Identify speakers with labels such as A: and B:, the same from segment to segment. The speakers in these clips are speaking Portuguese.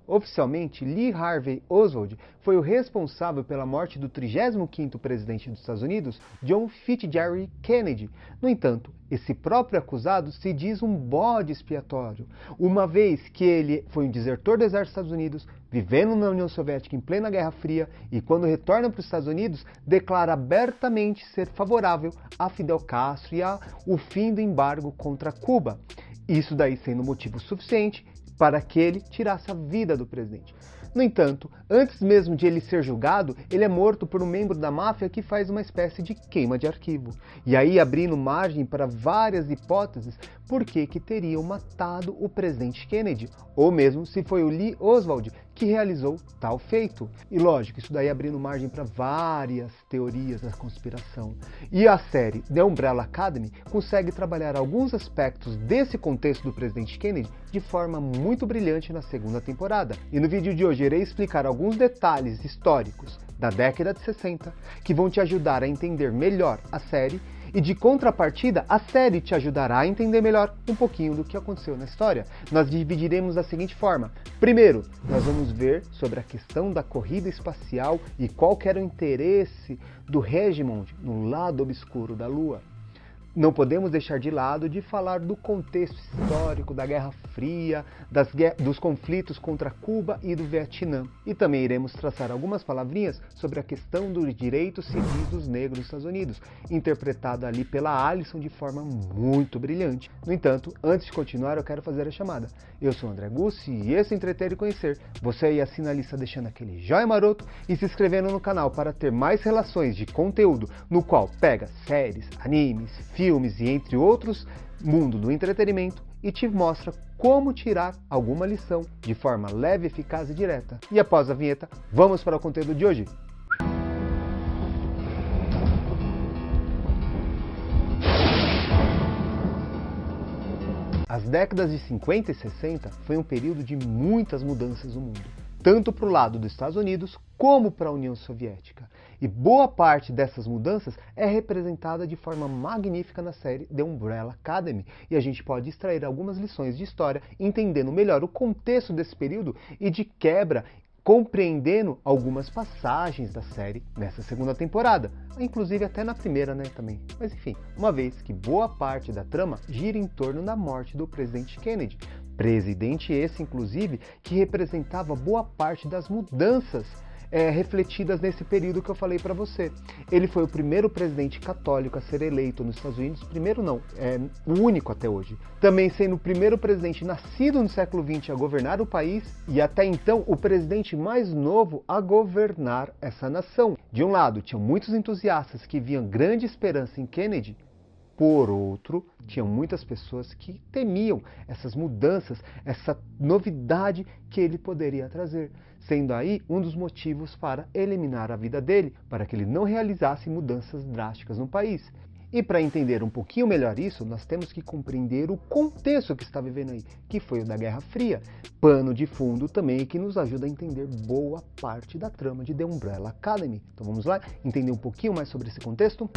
A: Oficialmente, Lee Harvey Oswald foi o responsável pela morte do 35º presidente dos Estados Unidos, John Fitzgerald Kennedy. No entanto, esse próprio acusado se diz um bode expiatório, uma vez que ele foi um desertor do exército dos Estados Unidos, vivendo na União Soviética em plena Guerra Fria, e quando retorna para os Estados Unidos, declara abertamente ser favorável a Fidel Castro e ao fim do embargo contra Cuba. Isso daí sendo motivo suficiente para que ele tirasse a vida do presidente. No entanto, antes mesmo de ele ser julgado, ele é morto por um membro da máfia que faz uma espécie de queima de arquivo. E aí abrindo margem para várias hipóteses por que teriam matado o presidente Kennedy, ou mesmo se foi o Lee Oswald que realizou tal feito. E lógico, isso daí abrindo margem para várias teorias da conspiração. E a série The Umbrella Academy consegue trabalhar alguns aspectos desse contexto do presidente Kennedy de forma muito brilhante na segunda temporada. E no vídeo de hoje irei explicar alguns detalhes históricos da década de 60 que vão te ajudar a entender melhor a série, e de contrapartida, a série te ajudará a entender melhor um pouquinho do que aconteceu na história. Nós dividiremos da seguinte forma. Primeiro, nós vamos ver sobre a questão da corrida espacial e qual que era o interesse do Regiment no lado obscuro da Lua. Não podemos deixar de lado de falar do contexto histórico da Guerra Fria, dos conflitos contra Cuba e do Vietnã. E também iremos traçar algumas palavrinhas sobre a questão dos direitos civis dos negros dos Estados Unidos, interpretada ali pela Alison de forma muito brilhante. No entanto, antes de continuar, eu quero fazer a chamada. Eu sou o André Gussi e esse é Entreter e Conhecer. Você aí assina a lista deixando aquele joinha maroto e se inscrevendo no canal para ter mais relações de conteúdo, no qual pega séries, animes, filmes e entre outros, mundo do entretenimento, e te mostra como tirar alguma lição de forma leve, eficaz e direta. E após a vinheta, vamos para o conteúdo de hoje. As décadas de 50 e 60 foi um período de muitas mudanças no mundo, tanto para o lado dos Estados Unidos como para a União Soviética. E boa parte dessas mudanças é representada de forma magnífica na série The Umbrella Academy. E a gente pode extrair algumas lições de história, entendendo melhor o contexto desse período e de quebra, compreendendo algumas passagens da série nessa segunda temporada. Inclusive até na primeira, né, também. Mas enfim, uma vez que boa parte da trama gira em torno da morte do presidente Kennedy. Presidente esse, inclusive, que representava boa parte das mudanças refletidas nesse período que eu falei para você. Ele foi o primeiro presidente católico a ser eleito nos Estados Unidos, primeiro não, o único até hoje. Também sendo o primeiro presidente nascido no século XX a governar o país e até então o presidente mais novo a governar essa nação. De um lado, tinham muitos entusiastas que viam grande esperança em Kennedy. Por outro, tinham muitas pessoas que temiam essas mudanças, essa novidade que ele poderia trazer, sendo aí um dos motivos para eliminar a vida dele, para que ele não realizasse mudanças drásticas no país. E para entender um pouquinho melhor isso, nós temos que compreender o contexto que está vivendo aí, que foi o da Guerra Fria, pano de fundo também que nos ajuda a entender boa parte da trama de The Umbrella Academy. Então vamos lá entender um pouquinho mais sobre esse contexto?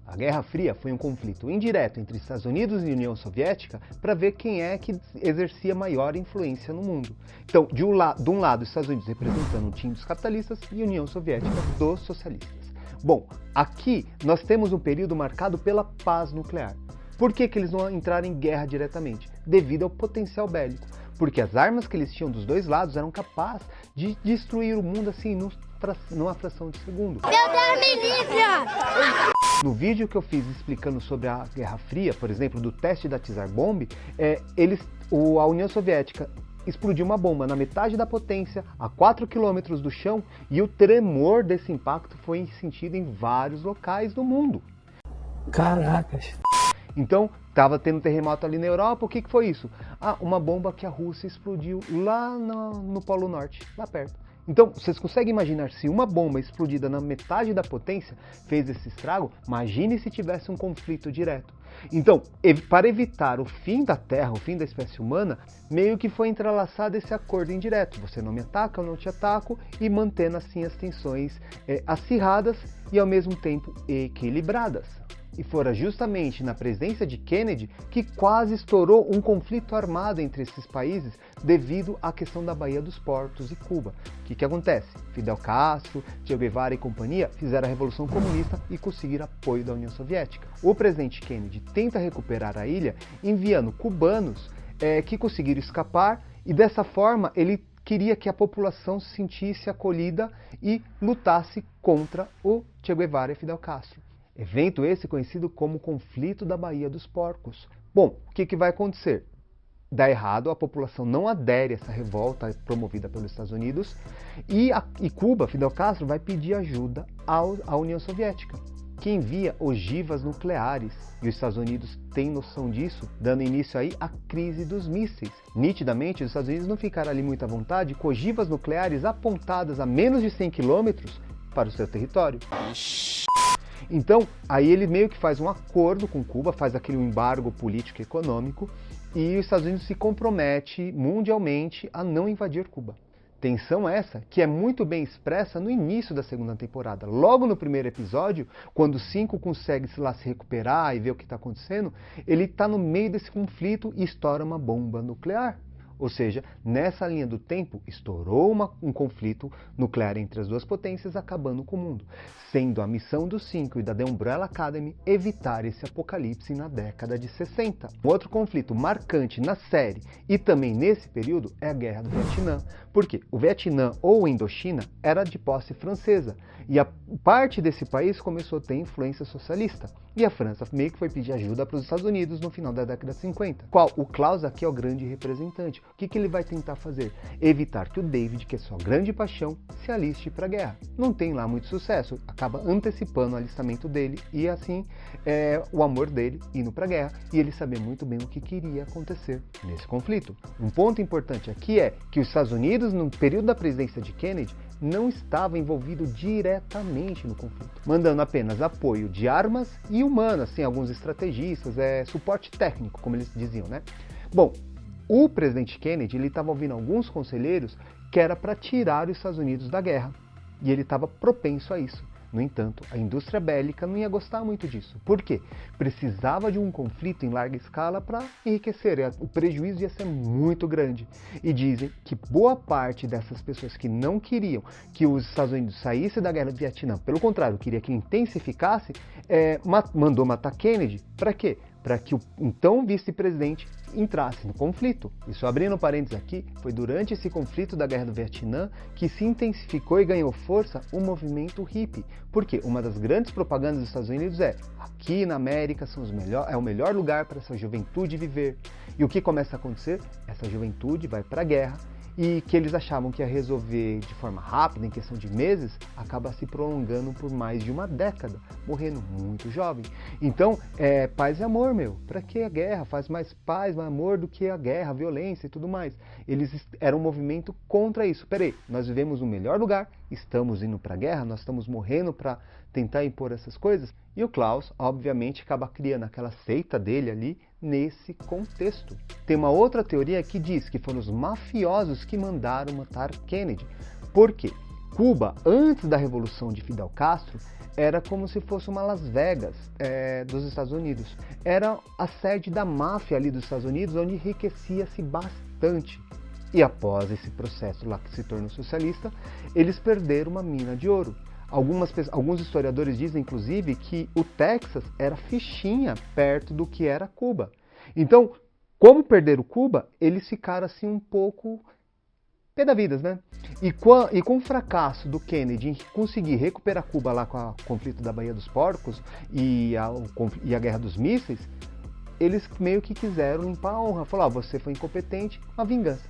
A: A Guerra Fria foi um conflito indireto entre Estados Unidos e União Soviética para ver quem é que exercia maior influência no mundo. Então, de um lado, os Estados Unidos representando o time dos capitalistas e a União Soviética dos socialistas. Bom, aqui nós temos um período marcado pela paz nuclear. Por que eles não entraram em guerra diretamente? Devido ao potencial bélico. Porque as armas que eles tinham dos dois lados eram capazes de destruir o mundo assim numa fração de segundo.
B: Meu Deus me livre!
A: No vídeo que eu fiz explicando sobre a Guerra Fria, por exemplo, do teste da Tsar Bomb, a União Soviética explodiu uma bomba na metade da potência, a 4 km do chão, e o tremor desse impacto foi sentido em vários locais do mundo.
C: Caracas!
A: Então, estava tendo terremoto ali na Europa, o que foi isso? Uma bomba que a Rússia explodiu lá no Polo Norte, lá perto. Então, vocês conseguem imaginar se uma bomba explodida na metade da potência fez esse estrago? Imagine se tivesse um conflito direto. Então, para evitar o fim da Terra, o fim da espécie humana, meio que foi entrelaçado esse acordo indireto. Você não me ataca, eu não te ataco, e mantendo assim as tensões acirradas e ao mesmo tempo equilibradas. E fora justamente na presença de Kennedy que quase estourou um conflito armado entre esses países devido à questão da Baía dos Portos e Cuba. O que acontece? Fidel Castro, Che Guevara e companhia fizeram a Revolução Comunista e conseguiram apoio da União Soviética. O presidente Kennedy tenta recuperar a ilha enviando cubanos que conseguiram escapar e dessa forma ele queria que a população se sentisse acolhida e lutasse contra o Che Guevara e Fidel Castro. Evento esse conhecido como Conflito da Baía dos Porcos. Bom, o que vai acontecer? Dá errado, a população não adere a essa revolta promovida pelos Estados Unidos e Cuba, Fidel Castro, vai pedir ajuda à União Soviética, que envia ogivas nucleares. E os Estados Unidos têm noção disso, dando início aí à crise dos mísseis. Nitidamente, os Estados Unidos não ficaram ali muito à vontade com ogivas nucleares apontadas a menos de 100 quilômetros para o seu território. Então, aí ele meio que faz um acordo com Cuba, faz aquele embargo político e econômico, e os Estados Unidos se compromete mundialmente a não invadir Cuba. Tensão essa que é muito bem expressa no início da segunda temporada. Logo no primeiro episódio, quando o Cinco consegue se recuperar e ver o que está acontecendo, ele está no meio desse conflito e estoura uma bomba nuclear. Ou seja, nessa linha do tempo, estourou um conflito nuclear entre as duas potências, acabando com o mundo. Sendo a missão dos Cinco e da The Umbrella Academy evitar esse apocalipse na década de 60. Um outro conflito marcante na série e também nesse período é a Guerra do Vietnã. Porque o Vietnã ou Indochina era de posse francesa e a parte desse país começou a ter influência socialista. E a França meio que foi pedir ajuda para os Estados Unidos no final da década de 50. Qual? O Klaus aqui é o grande representante. O que ele vai tentar fazer? Evitar que o David, que é sua grande paixão, se aliste para a guerra. Não tem lá muito sucesso, acaba antecipando o alistamento dele e assim o amor dele indo para a guerra e ele saber muito bem o que queria acontecer nesse conflito. Um ponto importante aqui é que os Estados Unidos, no período da presidência de Kennedy, não estava envolvido diretamente no conflito, mandando apenas apoio de armas e humanas, assim, alguns estrategistas, suporte técnico, como eles diziam, né? Bom, o presidente Kennedy estava ouvindo alguns conselheiros que era para tirar os Estados Unidos da guerra, e ele estava propenso a isso. No entanto, a indústria bélica não ia gostar muito disso. Por quê? Precisava de um conflito em larga escala para enriquecer. O prejuízo ia ser muito grande. E dizem que boa parte dessas pessoas que não queriam que os Estados Unidos saíssem da guerra do Vietnã, pelo contrário, queria que intensificasse, mandou matar Kennedy. Para quê? Para que o então vice-presidente entrasse no conflito. E só abrindo parênteses aqui, foi durante esse conflito da Guerra do Vietnã que se intensificou e ganhou força o movimento hippie. Porque uma das grandes propagandas dos Estados Unidos aqui na América é o melhor lugar para essa juventude viver. E o que começa a acontecer? Essa juventude vai para a guerra e que eles achavam que ia resolver de forma rápida, em questão de meses, acaba se prolongando por mais de uma década, morrendo muito jovem. Então, paz e amor, meu. Para que a guerra? Faz mais paz, mais amor do que a guerra, a violência e tudo mais. Eles eram um movimento contra isso. Peraí, nós vivemos no melhor lugar, estamos indo para a guerra, nós estamos morrendo para tentar impor essas coisas. E o Klaus, obviamente, acaba criando aquela seita dele ali nesse contexto. Tem uma outra teoria que diz que foram os mafiosos que mandaram matar Kennedy. Por quê? Cuba, antes da Revolução de Fidel Castro, era como se fosse uma Las Vegas dos Estados Unidos. Era a sede da máfia ali dos Estados Unidos, onde enriquecia-se bastante. E após esse processo lá que se tornou socialista, eles perderam uma mina de ouro. Alguns historiadores dizem, inclusive, que o Texas era fichinha perto do que era Cuba. Então, como perderam Cuba, eles ficaram assim um pouco pé da vida, né? E com o fracasso do Kennedy em conseguir recuperar Cuba lá com o conflito da Baía dos Porcos e a Guerra dos Mísseis, eles meio que quiseram limpar a honra. Falaram, você foi incompetente, uma vingança.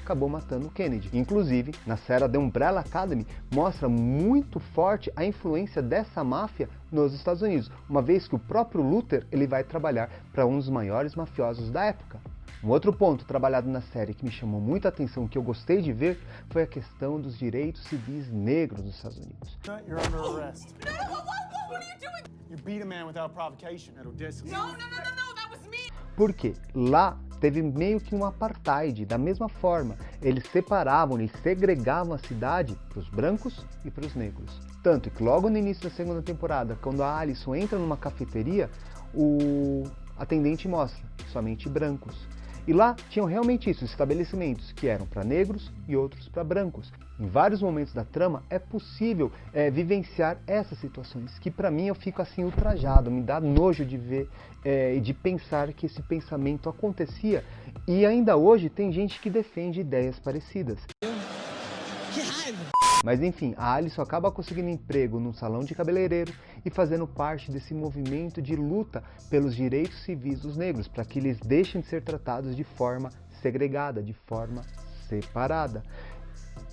A: Acabou matando o Kennedy. Inclusive, na série The Umbrella Academy, mostra muito forte a influência dessa máfia nos Estados Unidos, uma vez que o próprio Luther ele vai trabalhar para um dos maiores mafiosos da época. Um outro ponto trabalhado na série que me chamou muita atenção, que eu gostei de ver, foi a questão dos direitos civis negros nos Estados Unidos.
D: You're under arrest. No, what are you doing? You beat a man without provocation at Odessa. No, that was me.
A: Porque lá teve meio que um apartheid, da mesma forma. Eles separavam, eles segregavam a cidade para os brancos e para os negros. Tanto que logo no início da segunda temporada, quando a Allison entra numa cafeteria, o atendente mostra somente brancos. E lá tinham realmente isso, estabelecimentos que eram para negros e outros para brancos. Em vários momentos da trama é possível vivenciar essas situações, que para mim eu fico assim ultrajado, me dá nojo de ver e de pensar que esse pensamento acontecia. E ainda hoje tem gente que defende ideias parecidas.
E: Que raiva!
A: Mas enfim, a Allison acaba conseguindo emprego num salão de cabeleireiro e fazendo parte desse movimento de luta pelos direitos civis dos negros, para que eles deixem de ser tratados de forma segregada, de forma separada.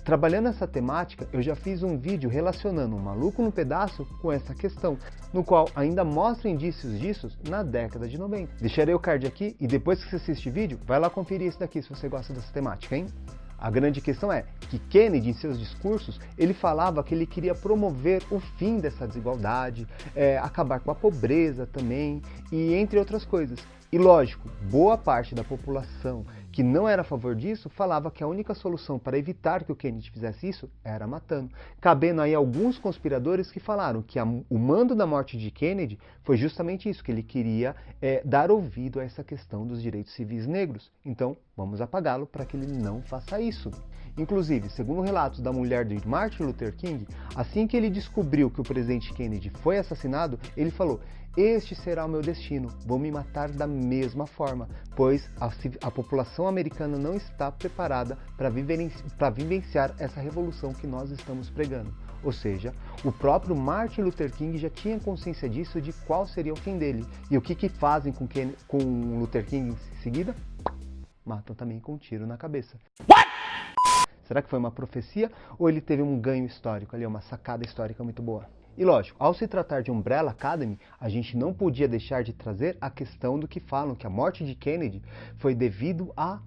A: Trabalhando essa temática, eu já fiz um vídeo relacionando um Maluco no Pedaço com essa questão, no qual ainda mostra indícios disso na década de 90. Deixarei o card aqui e depois que você assiste o vídeo, vai lá conferir esse daqui se você gosta dessa temática, hein? A grande questão é que Kennedy, em seus discursos, ele falava que ele queria promover o fim dessa desigualdade, acabar com a pobreza também, e entre outras coisas. E lógico, boa parte da população que não era a favor disso falava que a única solução para evitar que o Kennedy fizesse isso era matando. Cabendo aí alguns conspiradores que falaram que o mando da morte de Kennedy foi justamente isso, que ele queria dar ouvido a essa questão dos direitos civis negros. Então, vamos apagá-lo para que ele não faça isso. Inclusive, segundo relatos da mulher de Martin Luther King, assim que ele descobriu que o presidente Kennedy foi assassinado, ele falou: "Este será o meu destino, vou me matar da mesma forma, pois a população americana não está preparada para vivenciar essa revolução que nós estamos pregando." Ou seja, o próprio Martin Luther King já tinha consciência disso, de qual seria o fim dele. E o que fazem com Luther King em seguida? Matam também com um tiro na cabeça. What? Será que foi uma profecia ou ele teve um ganho histórico ali, uma sacada histórica muito boa? E lógico, ao se tratar de Umbrella Academy, a gente não podia deixar de trazer a questão do que falam que a morte de Kennedy foi devido à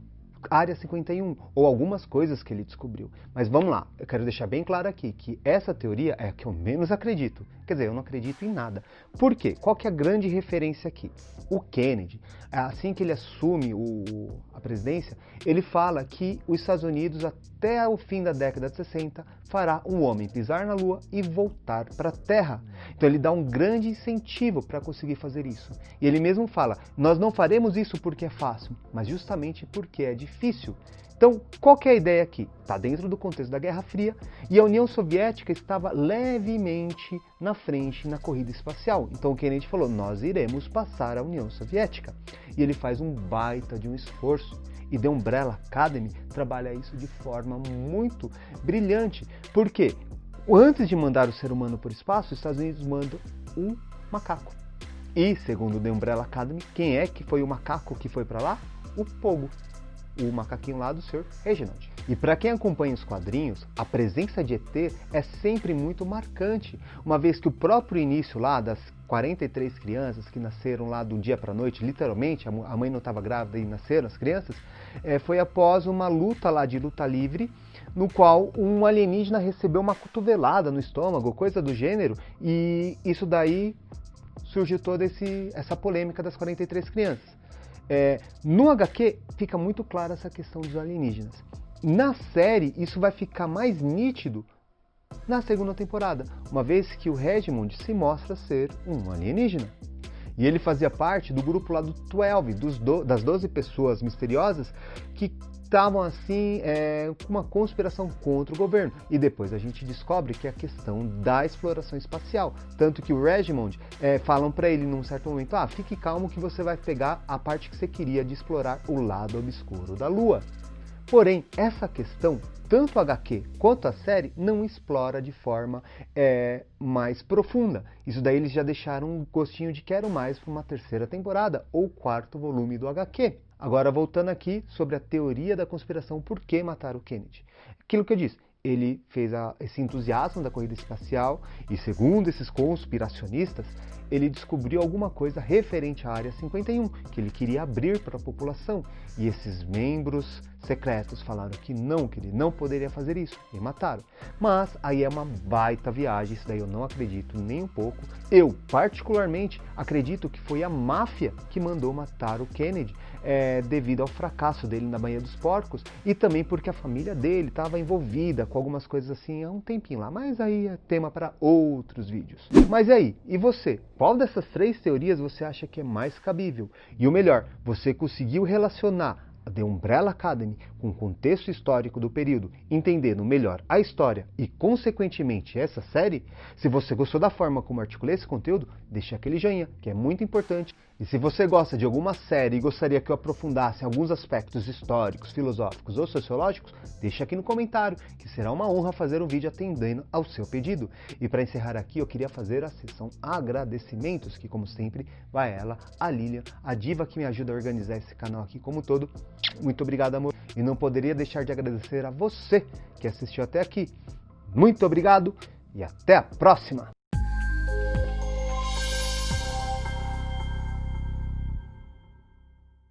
A: Área 51, ou algumas coisas que ele descobriu. Mas vamos lá, eu quero deixar bem claro aqui que essa teoria é a que eu menos acredito. Quer dizer, eu não acredito em nada. Por quê? Qual que é a grande referência aqui? O Kennedy, assim que ele assume a presidência, ele fala que os Estados Unidos, até o fim da década de 60, fará um homem pisar na Lua e voltar para a Terra. Então ele dá um grande incentivo para conseguir fazer isso. E ele mesmo fala: nós não faremos isso porque é fácil, mas justamente porque é difícil. Então, qual que é a ideia aqui? Está dentro do contexto da Guerra Fria e a União Soviética estava levemente na frente na corrida espacial. Então o Kennedy falou: nós iremos passar a União Soviética. E ele faz um baita de um esforço. E The Umbrella Academy trabalha isso de forma muito brilhante. Por quê? Antes de mandar o ser humano para o espaço, os Estados Unidos mandam um macaco. E, segundo The Umbrella Academy, quem é que foi o macaco que foi para lá? O Pogo, o macaquinho lá do Sr. Reginald. E para quem acompanha os quadrinhos, a presença de ET é sempre muito marcante, uma vez que o próprio início lá das 43 crianças que nasceram lá do dia para a noite, literalmente, a mãe não estava grávida e nasceram as crianças, foi após uma luta lá de luta livre, no qual um alienígena recebeu uma cotovelada no estômago, coisa do gênero, e isso daí surgiu toda essa polêmica das 43 crianças. No HQ fica muito clara essa questão dos alienígenas. Na série isso vai ficar mais nítido na segunda temporada, uma vez que o Reginald se mostra ser um alienígena. E ele fazia parte do grupo lá do 12, das 12 pessoas misteriosas que estavam assim com uma conspiração contra o governo. E depois a gente descobre que é a questão da exploração espacial. Tanto que o Reginald falam para ele num certo momento: fique calmo que você vai pegar a parte que você queria de explorar o lado obscuro da Lua. Porém, essa questão, tanto a HQ quanto a série, não explora de forma mais profunda. Isso daí eles já deixaram um gostinho de quero mais para uma terceira temporada ou quarto volume do HQ. Agora, voltando aqui sobre a teoria da conspiração, por que matar o Kennedy? Aquilo que eu disse, ele fez esse entusiasmo da corrida espacial e, segundo esses conspiracionistas, ele descobriu alguma coisa referente à Área 51, que ele queria abrir para a população. E esses membros secretos falaram que ele não poderia fazer isso, e mataram. Mas aí é uma baita viagem, isso daí eu não acredito nem um pouco. Eu, particularmente, acredito que foi a máfia que mandou matar o Kennedy, devido ao fracasso dele na Baía dos Porcos, e também porque a família dele estava envolvida com algumas coisas assim há um tempinho lá, mas aí é tema para outros vídeos. Mas e aí, e você? Qual dessas 3 teorias você acha que é mais cabível? E o melhor, você conseguiu relacionar a The Umbrella Academy com o contexto histórico do período, entendendo melhor a história e, consequentemente, essa série? Se você gostou da forma como articulei esse conteúdo, deixe aquele joinha, que é muito importante. E se você gosta de alguma série e gostaria que eu aprofundasse alguns aspectos históricos, filosóficos ou sociológicos, deixe aqui no comentário, que será uma honra fazer um vídeo atendendo ao seu pedido. E para encerrar aqui, eu queria fazer a sessão agradecimentos, que como sempre, vai ela, a Lilian, a diva que me ajuda a organizar esse canal aqui como um todo. Muito obrigado, amor. E não poderia deixar de agradecer a você que assistiu até aqui. Muito obrigado e até a próxima!